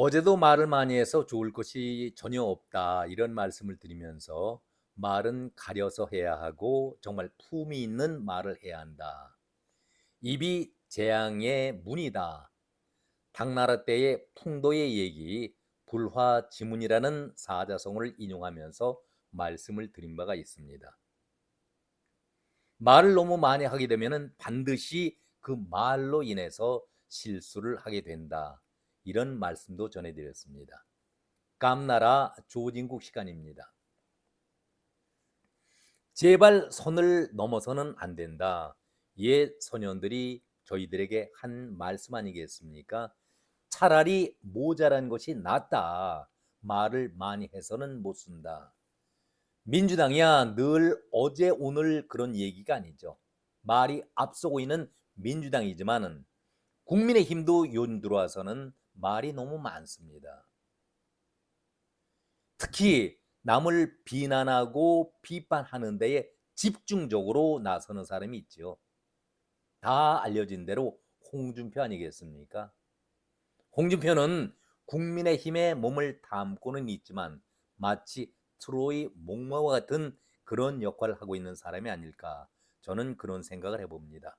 어제도 말을 많이 해서 좋을 것이 전혀 없다. 이런 말씀을 드리면서 말은 가려서 해야 하고 정말 품위 있는 말을 해야 한다. 입이 재앙의 문이다. 당나라 때의 풍도의 얘기 불화지문이라는 사자성어를 인용하면서 말씀을 드린 바가 있습니다. 말을 너무 많이 하게 되면 반드시 그 말로 인해서 실수를 하게 된다. 이런 말씀도 전해드렸습니다. 깜나라 조진국 시간입니다. 제발 선을 넘어서는 안 된다. 옛 소년들이 저희들에게 한 말씀 아니겠습니까? 차라리 모자란 것이 낫다. 말을 많이 해서는 못 쓴다. 민주당이야 늘 어제 오늘 그런 얘기가 아니죠. 말이 앞서고 있는 민주당이지만은 국민의힘도 요즘 들어와서는 말이 너무 많습니다. 특히 남을 비난하고 비판하는 데에 집중적으로 나서는 사람이 있죠. 다 알려진 대로 홍준표 아니겠습니까? 홍준표는 국민의힘의 몸을 담고는 있지만 마치 트로이 목마와 같은 그런 역할을 하고 있는 사람이 아닐까, 저는 그런 생각을 해봅니다.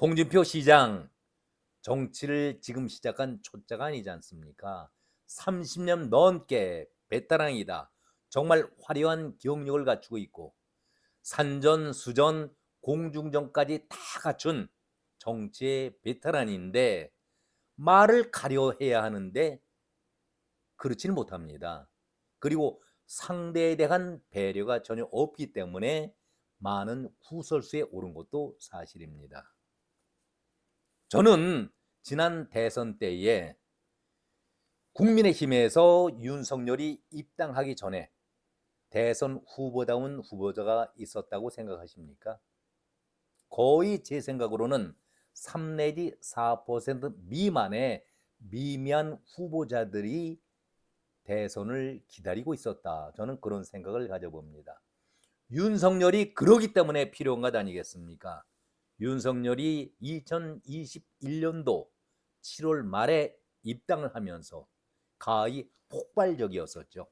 홍준표 시장 정치를 지금 시작한 초짜가 아니지 않습니까? 30년 넘게 베테랑이다. 정말 화려한 경력을 갖추고 있고 산전, 수전, 공중전까지 다 갖춘 정치의 베테랑인데 말을 가려해야 하는데 그렇지는 못합니다. 그리고 상대에 대한 배려가 전혀 없기 때문에 많은 구설수에 오른 것도 사실입니다. 저는 지난 대선 때에 국민의힘에서 윤석열이 입당하기 전에 대선 후보다운 후보자가 있었다고 생각하십니까? 거의 제 생각으로는 3 내지 4% 미만의 미미한 후보자들이 대선을 기다리고 있었다. 저는 그런 생각을 가져봅니다. 윤석열이 그러기 때문에 필요한 것 아니겠습니까? 윤석열이 2021년도 7월 말에 입당을 하면서 가히 폭발적이었었죠.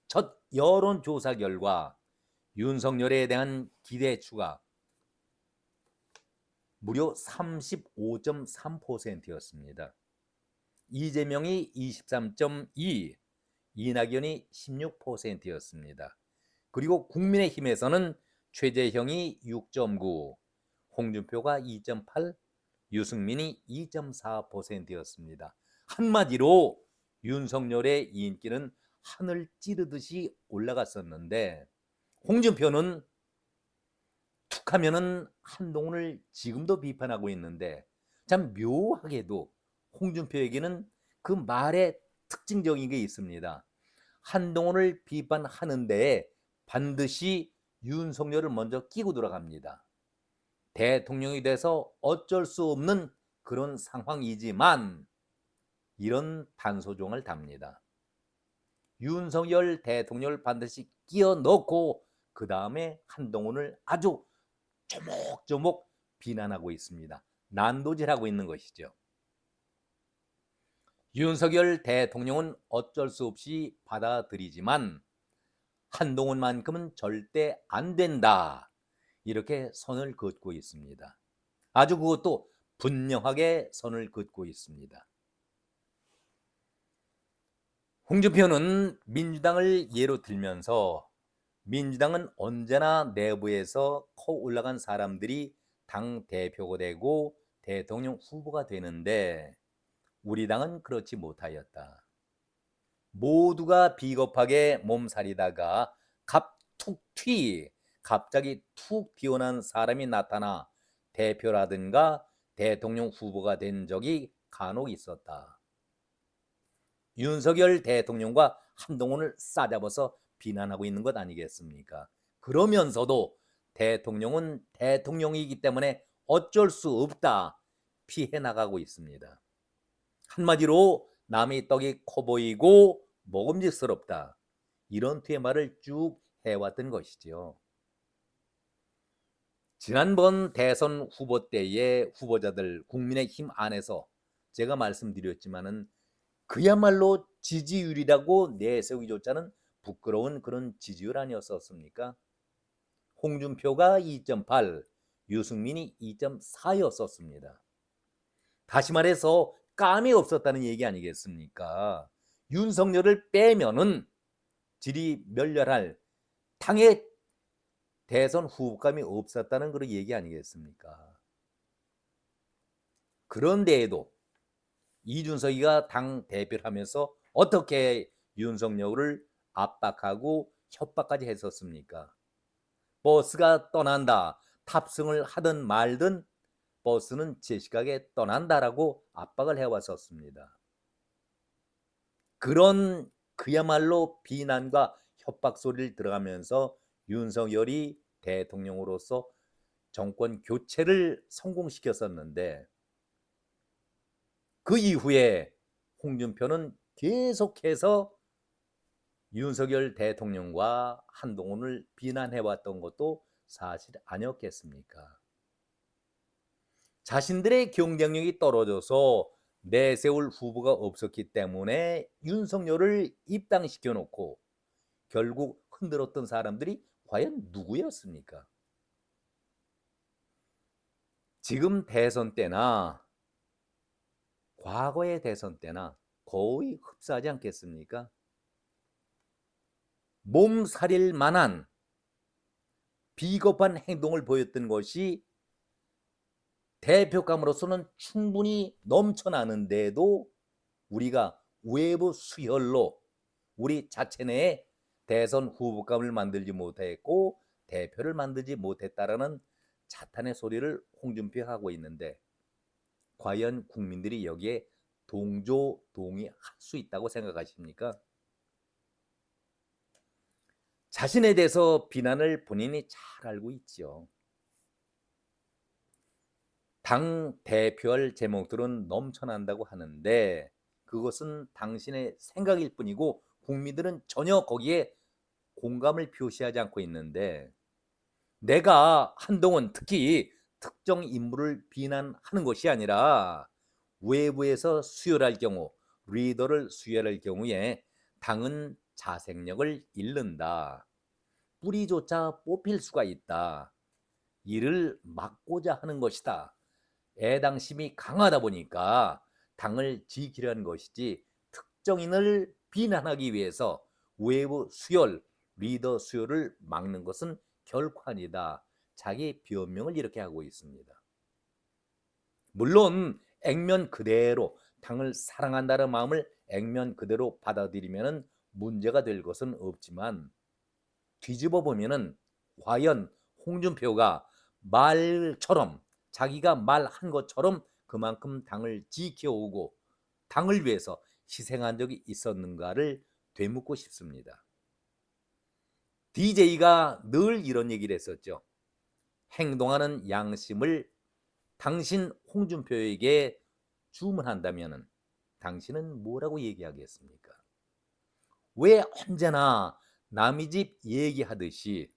첫 여론조사 결과 윤석열에 대한 기대추가 무려 35.3%였습니다. 이재명이 23.2, 이낙연이 16%였습니다. 그리고 국민의힘에서는 최재형이 6.9, 홍준표가 2.8, 유승민이 2.4%였습니다. 한마디로 윤석열의 인기는 하늘 찌르듯이 올라갔었는데 홍준표는 툭하면은 한동훈을 지금도 비판하고 있는데 참 묘하게도 홍준표에게는 그 말에 특징적인 게 있습니다. 한동훈을 비판하는데 반드시 윤석열을 먼저 끼고 들어갑니다. 대통령이 돼서 어쩔 수 없는 그런 상황이지만 이런 단소종을 답니다. 윤석열 대통령을 반드시 끼워 넣고 그 다음에 한동훈을 아주 조목조목 비난하고 있습니다. 난도질하고 있는 것이죠. 윤석열 대통령은 어쩔 수 없이 받아들이지만 한동훈만큼은 절대 안 된다. 이렇게 선을 긋고 있습니다. 아주 그것도 분명하게 선을 긋고 있습니다. 홍준표는 민주당을 예로 들면서 민주당은 언제나 내부에서 커 올라간 사람들이 당 대표가 되고 대통령 후보가 되는데 우리 당은 그렇지 못하였다. 모두가 비겁하게 몸살이다가 갑툭튀 갑자기 툭 튀어나온 사람이 나타나 대표라든가 대통령 후보가 된 적이 간혹 있었다. 윤석열 대통령과 한동훈을 싸잡아서 비난하고 있는 것 아니겠습니까? 그러면서도 대통령은 대통령이기 때문에 어쩔 수 없다 피해 나가고 있습니다. 한마디로 남의 떡이 커 보이고 먹음직스럽다, 이런 투의 말을 쭉 해왔던 것이지요. 지난번 대선 후보 때의 후보자들 국민의힘 안에서 제가 말씀드렸지만은 그야말로 지지율이라고 내세우기조차는 부끄러운 그런 지지율 아니었었습니까? 홍준표가 2.8, 유승민이 2.4였었습니다. 다시 말해서 깜이 없었다는 얘기 아니겠습니까? 윤석열을 빼면은 질이 멸렬할 당의 대선 후보감이 없었다는 그런 얘기 아니겠습니까? 그런데에도 이준석이가 당 대표를 하면서 어떻게 윤석열을 압박하고 협박까지 했었습니까? 버스가 떠난다. 탑승을 하든 말든 버스는 제 시각에 떠난다라고 압박을 해왔었습니다. 그런 그야말로 비난과 협박 소리를 들어가면서 윤석열이 대통령으로서 정권 교체를 성공시켰었는데 그 이후에 홍준표는 계속해서 윤석열 대통령과 한동훈을 비난해왔던 것도 사실 아니었겠습니까? 자신들의 경쟁력이 떨어져서 내세울 후보가 없었기 때문에 윤석열을 입당시켜 놓고 결국 흔들었던 사람들이 과연 누구였습니까? 지금 대선 때나 과거의 대선 때나 거의 흡사하지 않겠습니까? 몸살일 만한 비겁한 행동을 보였던 것이 대표감으로서는 충분히 넘쳐나는데도 우리가 외부 수혈로 우리 자체 내에 대선 후보감을 만들지 못했고 대표를 만들지 못했다라는 자탄의 소리를 홍준표가 하고 있는데 과연 국민들이 여기에 동조 동의할 수 있다고 생각하십니까? 자신에 대해서 비난을 본인이 잘 알고 있죠. 당 대표할 제목들은 넘쳐난다고 하는데 그것은 당신의 생각일 뿐이고 국민들은 전혀 거기에 공감을 표시하지 않고 있는데 내가 한동훈 특히 특정 인물을 비난하는 것이 아니라 외부에서 수혈할 경우 리더를 수혈할 경우에 당은 자생력을 잃는다. 뿌리조차 뽑힐 수가 있다. 이를 막고자 하는 것이다. 애당심이 강하다 보니까 당을 지키려는 것이지 특정인을 비난하기 위해서 외부 수혈, 리더 수혈을 막는 것은 결코 아니다. 자기 변명을 이렇게 하고 있습니다. 물론 액면 그대로 당을 사랑한다는 마음을 액면 그대로 받아들이면 문제가 될 것은 없지만 뒤집어 보면은 과연 홍준표가 말처럼 자기가 말한 것처럼 그만큼 당을 지켜오고 당을 위해서 희생한 적이 있었는가를 되묻고 싶습니다. DJ가 늘 이런 얘기를 했었죠. 행동하는 양심을 당신 홍준표에게 주문한다면 당신은 뭐라고 얘기하겠습니까? 왜 언제나 남의 집 얘기하듯이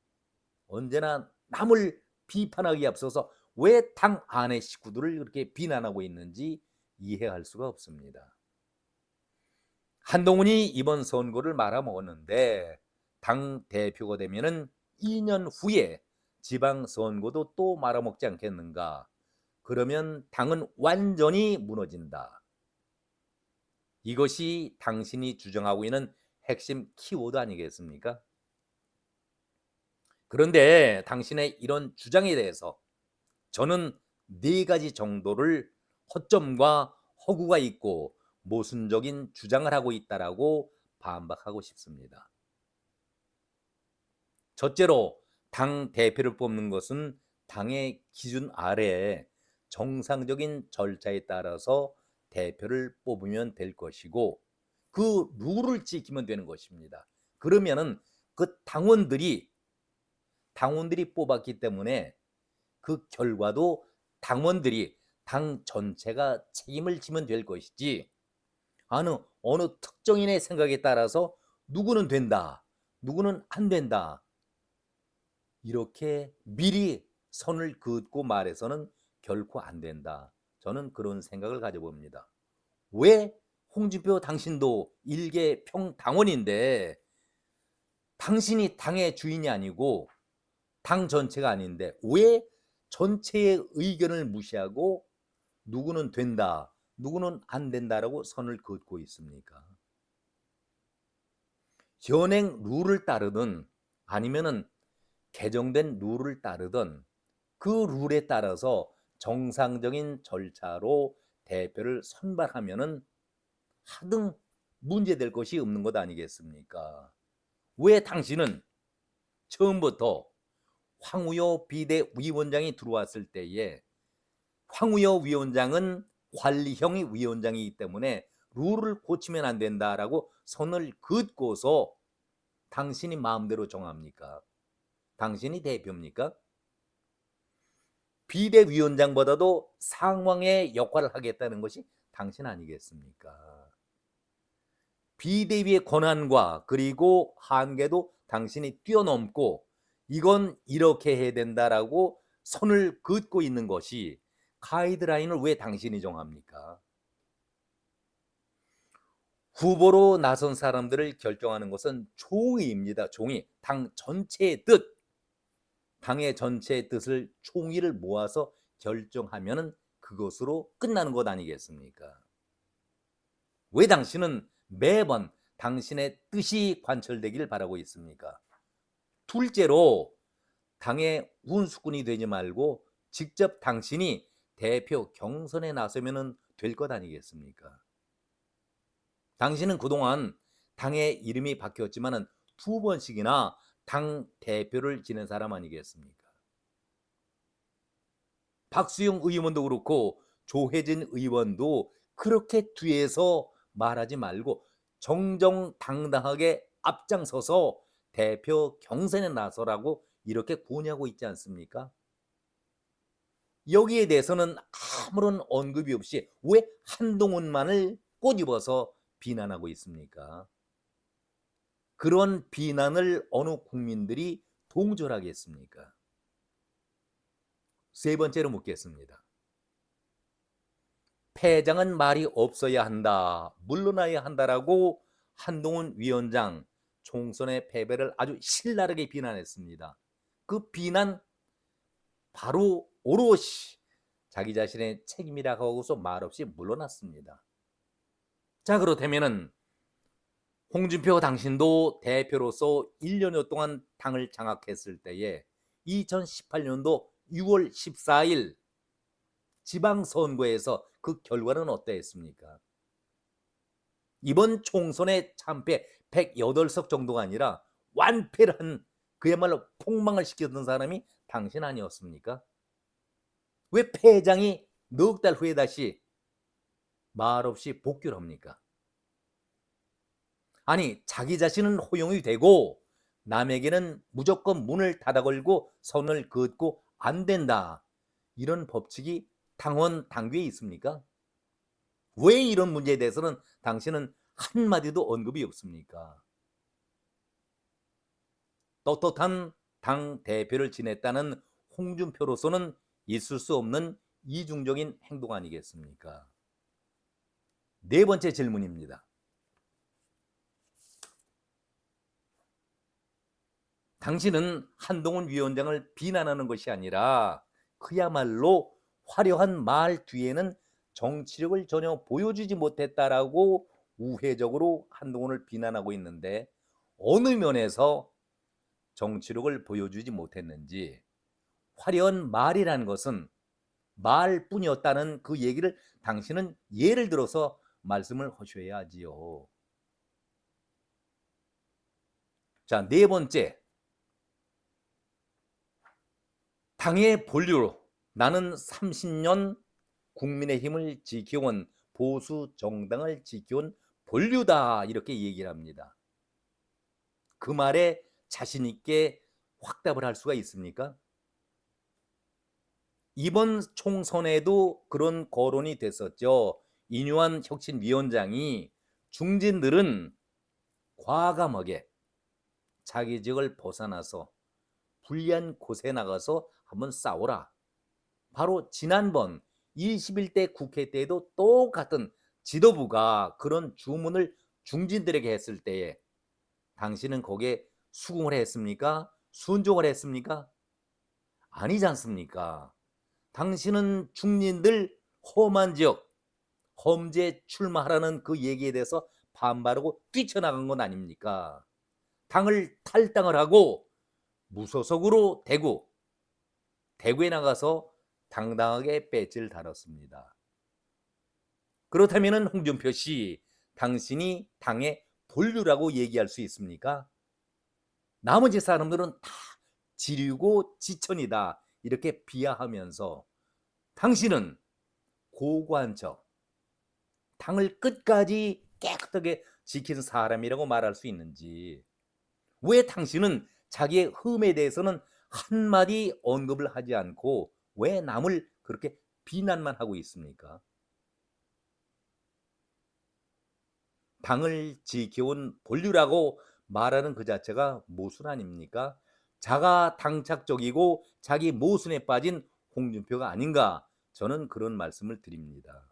언제나 남을 비판하기에 앞서서 왜 당 안의 식구들을 그렇게 비난하고 있는지 이해할 수가 없습니다. 한동훈이 이번 선거를 말아먹었는데 당 대표가 되면은 2년 후에 지방선거도 또 말아먹지 않겠는가? 그러면 당은 완전히 무너진다. 이것이 당신이 주장하고 있는 핵심 키워드 아니겠습니까? 그런데 당신의 이런 주장에 대해서 저는 4가지 정도를 허점과 허구가 있고 모순적인 주장을 하고 있다라고 반박하고 싶습니다. 첫째로 당 대표를 뽑는 것은 당의 기준 아래에 정상적인 절차에 따라서 대표를 뽑으면 될 것이고 그 룰을 지키면 되는 것입니다. 그러면은 그 당원들이 뽑았기 때문에 그 결과도 당원들이 당 전체가 책임을 지면 될 것이지 어느 특정인의 생각에 따라서 누구는 된다, 누구는 안 된다 이렇게 미리 선을 긋고 말해서는 결코 안 된다. 저는 그런 생각을 가져봅니다. 왜 홍준표 당신도 일개 평당원인데 당신이 당의 주인이 아니고 당 전체가 아닌데 왜 전체의 의견을 무시하고 누구는 된다, 누구는 안 된다라고 선을 긋고 있습니까? 현행 룰을 따르든 아니면은 개정된 룰을 따르든 그 룰에 따라서 정상적인 절차로 대표를 선발하면은 하등 문제될 것이 없는 것 아니겠습니까? 왜 당신은 처음부터 황우여 비대위원장이 들어왔을 때에 황우여 위원장은 관리형 위원장이기 때문에 룰을 고치면 안 된다라고 선을 긋고서 당신이 마음대로 정합니까? 당신이 대표입니까? 비대위원장보다도 상황의 역할을 하겠다는 것이 당신 아니겠습니까? 비대위의 권한과 그리고 한계도 당신이 뛰어넘고 이건 이렇게 해야 된다라고 선을 긋고 있는 것이 가이드라인을 왜 당신이 정합니까? 후보로 나선 사람들을 결정하는 것은 총의입니다. 총의. 당 전체의 뜻. 당의 전체의 뜻을 총의를 모아서 결정하면 그것으로 끝나는 것 아니겠습니까? 왜 당신은 매번 당신의 뜻이 관철되길 바라고 있습니까? 둘째로 당의 운수꾼이 되지 말고 직접 당신이 대표 경선에 나서면 될 것 아니겠습니까? 당신은 그동안 당의 이름이 바뀌었지만 두 번씩이나 당 대표를 지낸 사람 아니겠습니까? 박수영 의원도 그렇고 조혜진 의원도 그렇게 뒤에서 말하지 말고 정정당당하게 앞장서서 대표 경선에 나서라고 이렇게 권유하고 있지 않습니까? 여기에 대해서는 아무런 언급이 없이 왜 한동훈만을 꼬집어서 비난하고 있습니까? 그런 비난을 어느 국민들이 동조하겠습니까? 세 번째로 묻겠습니다. 패장은 말이 없어야 한다, 물러나야 한다라고 한동훈 위원장 총선의 패배를 아주 신랄하게 비난했습니다. 그 비난 바로 오롯이 자기 자신의 책임이라고 하고서 말없이 물러났습니다. 자, 그렇다면은 홍준표 당신도 대표로서 1년여 동안 당을 장악했을 때에 2018년도 6월 14일 지방선거에서 그 결과는 어떠했습니까? 이번 총선의 참패 108석 정도가 아니라 완패를 한 그야말로 폭망을 시켰던 사람이 당신 아니었습니까? 왜 패장이 넉 달 후에 다시 말없이 복귀를 합니까? 아니, 자기 자신은 허용이 되고 남에게는 무조건 문을 닫아 걸고 선을 긋고 안 된다. 이런 법칙이 당원 당규에 있습니까? 왜 이런 문제에 대해서는 당신은 한마디도 언급이 없습니까? 떳떳한 당 대표를 지냈다는 홍준표로서는 있을 수 없는 이중적인 행동 아니겠습니까? 네 번째 질문입니다. 당신은 한동훈 위원장을 비난하는 것이 아니라 그야말로 화려한 말 뒤에는 정치력을 전혀 보여주지 못했다라고 우회적으로 한동훈을 비난하고 있는데 어느 면에서 정치력을 보여주지 못했는지, 화려한 말이라는 것은 말뿐이었다는 그 얘기를 당신은 예를 들어서 말씀을 하셔야 하지요. 자, 네 번째. 당의 본류로 나는 30년 국민의힘을 지켜온 보수 정당을 지켜온 본류다 이렇게 얘기를 합니다. 그 말에 자신 있게 확답을 할 수가 있습니까? 이번 총선에도 그런 거론이 됐었죠. 인유한 혁신위원장이 중진들은 과감하게 자기 직을 벗어나서 불리한 곳에 나가서 한번 싸워라. 바로 지난번 21대 국회 때에도 똑같은 지도부가 그런 주문을 중진들에게 했을 때에 당신은 거기에 수긍을 했습니까? 순종을 했습니까? 아니지 않습니까? 당신은 중진들 험한 지역, 험지에 출마하라는 그 얘기에 대해서 반발하고 뛰쳐나간 건 아닙니까? 당을 탈당을 하고 무소속으로 대구에 나가서 당당하게 배지를 달았습니다. 그렇다면 홍준표 씨, 당신이 당의 본류라고 얘기할 수 있습니까? 나머지 사람들은 다 지류고 지천이다 이렇게 비하하면서 당신은 고고한 척, 당을 끝까지 깨끗하게 지킨 사람이라고 말할 수 있는지, 왜 당신은 자기의 흠에 대해서는 한마디 언급을 하지 않고 왜 남을 그렇게 비난만 하고 있습니까? 당을 지켜온 본류라고 말하는 그 자체가 모순 아닙니까? 자가 당착적이고 자기 모순에 빠진 홍준표가 아닌가, 저는 그런 말씀을 드립니다.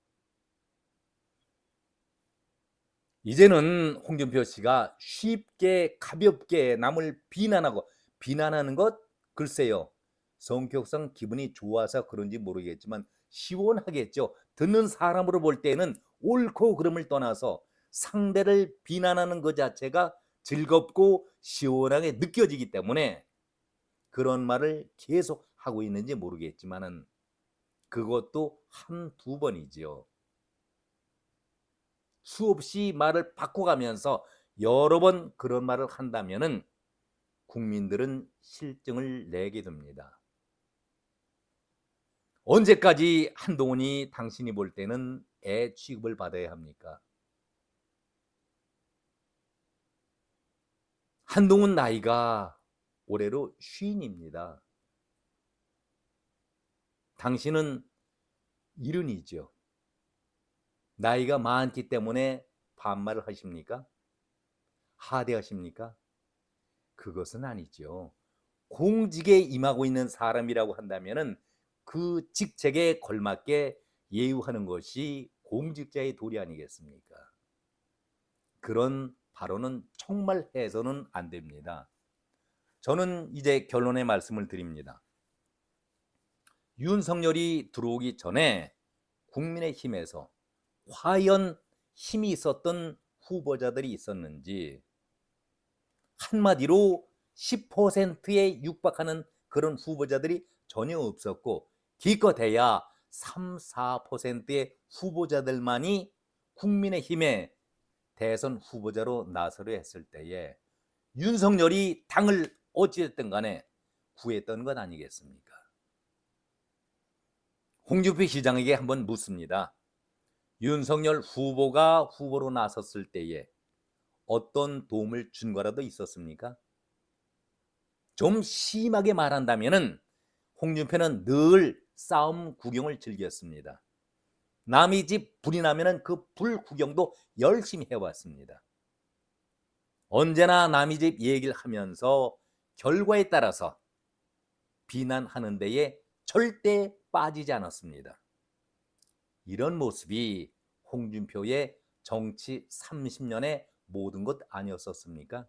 이제는 홍준표 씨가 쉽게 가볍게 남을 비난하는 것, 글쎄요, 성격상 기분이 좋아서 그런지 모르겠지만 시원하겠죠. 듣는 사람으로 볼 때는 옳고 그름을 떠나서 상대를 비난하는 것 자체가 즐겁고 시원하게 느껴지기 때문에 그런 말을 계속 하고 있는지 모르겠지만은 그것도 한두 번이지요. 수없이 말을 바꿔가면서 여러 번 그런 말을 한다면은 국민들은 실증을 내게 됩니다. 언제까지 한동훈이 당신이 볼 때는 애 취급을 받아야 합니까? 한동훈 나이가 올해로 쉰입니다. 당신은 이른이죠. 나이가 많기 때문에 반말을 하십니까? 하대하십니까? 그것은 아니죠. 공직에 임하고 있는 사람이라고 한다면은 그 직책에 걸맞게 예우하는 것이 공직자의 도리 아니겠습니까? 그런 발언은 정말 해서는 안 됩니다. 저는 이제 결론의 말씀을 드립니다. 윤석열이 들어오기 전에 국민의힘에서 과연 힘이 있었던 후보자들이 있었는지, 한마디로 10%에 육박하는 그런 후보자들이 전혀 없었고, 기껏해야 3, 4%의 후보자들만이 국민의힘의 대선 후보자로 나서려 했을 때에 윤석열이 당을 어찌됐든 간에 구했던 것 아니겠습니까? 홍준표 시장에게 한번 묻습니다. 윤석열 후보가 후보로 나섰을 때에 어떤 도움을 준 거라도 있었습니까? 좀 심하게 말한다면은 홍준표는 늘 싸움 구경을 즐겼습니다. 남의 집 불이 나면은 그 불 구경도 열심히 해왔습니다. 언제나 남의 집 얘기를 하면서 결과에 따라서 비난하는 데에 절대 빠지지 않았습니다. 이런 모습이 홍준표의 정치 30년의 모든 것 아니었었습니까?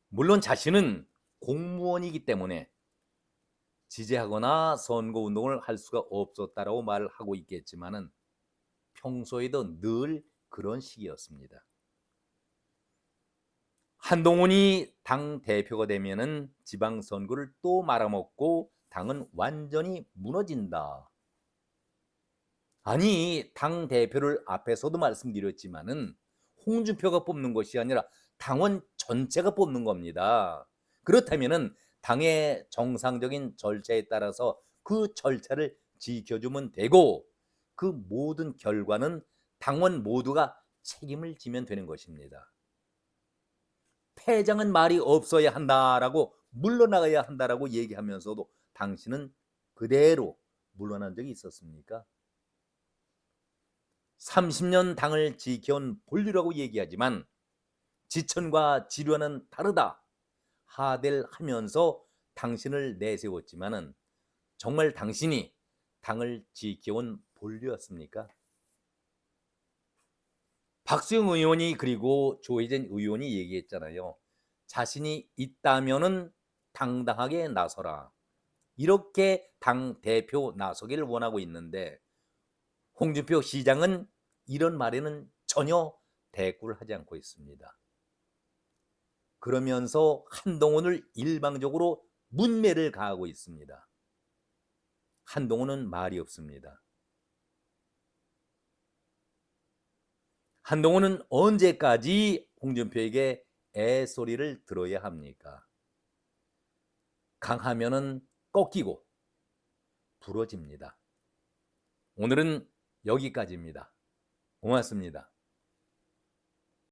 물론 자신은 공무원이기 때문에 지지하거나 선거운동을 할 수가 없었다라고 말을 하고 있겠지만은 평소에도 늘 그런 식이었습니다. 한동훈이 당 대표가 되면은 지방선거를 또 말아먹고 당은 완전히 무너진다. 아니, 당 대표를 앞에서도 말씀드렸지만은 홍준표가 뽑는 것이 아니라 당원 전체가 뽑는 겁니다. 그렇다면은 당의 정상적인 절차에 따라서 그 절차를 지켜주면 되고, 그 모든 결과는 당원 모두가 책임을 지면 되는 것입니다. 패장은 말이 없어야 한다라고, 물러나가야 한다라고 얘기하면서도 당신은 그대로 물러난 적이 있었습니까? 30년 당을 지켜온 본류라고 얘기하지만 지천과 지류와는 다르다 하대를 하면서 당신을 내세웠지만은 정말 당신이 당을 지켜온 본류였습니까? 박수영 의원이 그리고 조혜진 의원이 얘기했잖아요. 자신이 있다면은 당당하게 나서라. 이렇게 당 대표 나서기를 원하고 있는데 홍준표 시장은 이런 말에는 전혀 대꾸를 하지 않고 있습니다. 그러면서 한동훈을 일방적으로 문매를 가하고 있습니다. 한동훈은 말이 없습니다. 한동훈은 언제까지 홍준표에게 애소리를 들어야 합니까? 강하면은 꺾이고 부러집니다. 오늘은 여기까지입니다. 고맙습니다.